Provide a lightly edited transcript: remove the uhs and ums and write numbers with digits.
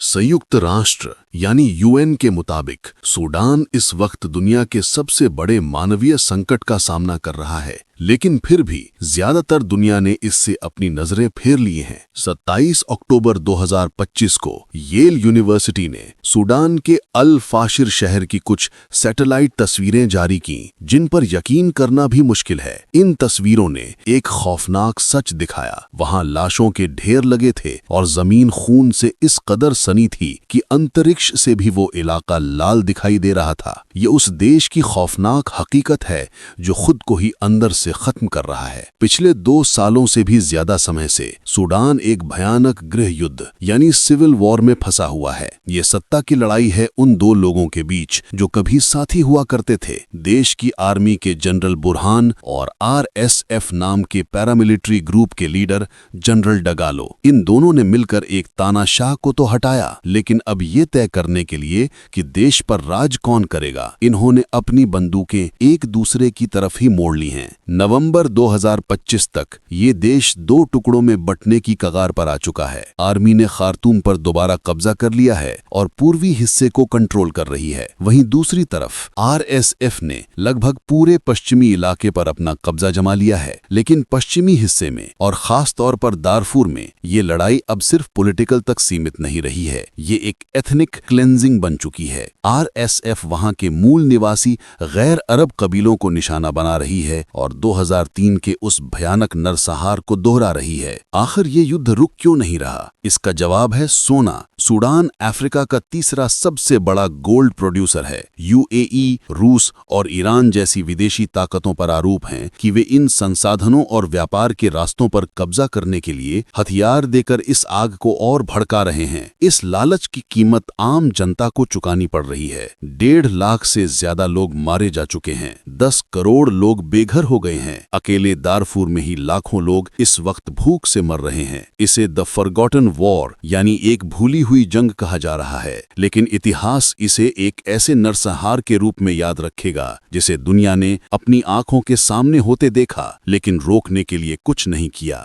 संयुक्त राष्ट्र यानी यूएन के मुताबिक सूडान इस वक्त दुनिया के सबसे बड़े मानवीय संकट का सामना कर रहा है, लेकिन फिर भी ज्यादातर दुनिया ने इससे अपनी नजरें फेर ली हैं। 27 अक्टूबर 2025 को येल यूनिवर्सिटी ने सूडान के अल फाशिर शहर की कुछ सैटेलाइट तस्वीरें जारी की, जिन पर यकीन करना भी मुश्किल है। इन तस्वीरों ने एक खौफनाक सच दिखाया। वहां लाशों के ढेर लगे थे और जमीन खून से इस कदर सनी थी कि अंतरिक्ष से भी वो इलाका लाल दिखाई दे रहा था। ये उस देश की खौफनाक हकीकत है जो खुद को ही अंदर से खत्म कर रहा है। पिछले 2 सालों से भी ज्यादा समय से सूडान एक भयानक गृह युद्ध यानी सिविल वॉर में फंसा हुआ है। ये सत्ता की लड़ाई है उन 2 लोगों के बीच जो कभी साथी हुआ करते थे, देश की आर्मी के जनरल बुरहान और RSF नाम के पैरामिलिट्री ग्रुप के लीडर जनरल डगालो। इन दोनों ने मिलकर एक तानाशाह को तो हटाया, लेकिन अब ये तय करने के लिए कि देश पर राज कौन करेगा, इन्होंने अपनी बंदूकें एक दूसरे की तरफ ही मोड़ ली हैं। नवंबर 2025 तक ये देश 2 टुकड़ों में बंटने की कगार पर आ चुका है। आर्मी ने खार्तूम पर दोबारा कब्जा कर लिया है और पूर्वी हिस्से को कंट्रोल कर रही है। वहीं दूसरी तरफ RSF ने लगभग पूरे पश्चिमी इलाके पर अपना कब्जा जमा लिया है। लेकिन पश्चिमी हिस्से में और खास तौर पर दारफूर में ये लड़ाई अब सिर्फ पॉलिटिकल तक सीमित नहीं रही है, ये एक एथनिक क्लेंजिंग बन चुकी है। RSF वहां के मूल निवासी गैर अरब कबीलों को निशाना बना रही है और 2003 के उस भयानक नरसंहार को दोहरा रही है। आखिर ये युद्ध रुक क्यों नहीं रहा? इसका जवाब है सोना। सूडान अफ्रीका का तीसरा सबसे बड़ा गोल्ड प्रोड्यूसर है। UAE, रूस और ईरान जैसी विदेशी ताकतों पर आरोप हैं कि वे इन संसाधनों और व्यापार के रास्तों पर कब्जा करने के लिए हथियार देकर इस आग को और भड़का रहे हैं। इस लालच की कीमत आम जनता को चुकानी पड़ रही है। 1.5 लाख से ज्यादा लोग मारे जा चुके हैं। 10 करोड़ लोग बेघर हो गए हैं। अकेले दारफूर में ही लाखों लोग इस वक्त भूख से मर रहे हैं। इसे द फॉरगॉटन वॉर यानी एक भूली हुई जंग कहा जा रहा है, लेकिन इतिहास इसे एक ऐसे नरसंहार के रूप में याद रखेगा जिसे दुनिया ने अपनी आंखों के सामने होते देखा, लेकिन रोकने के लिए कुछ नहीं किया।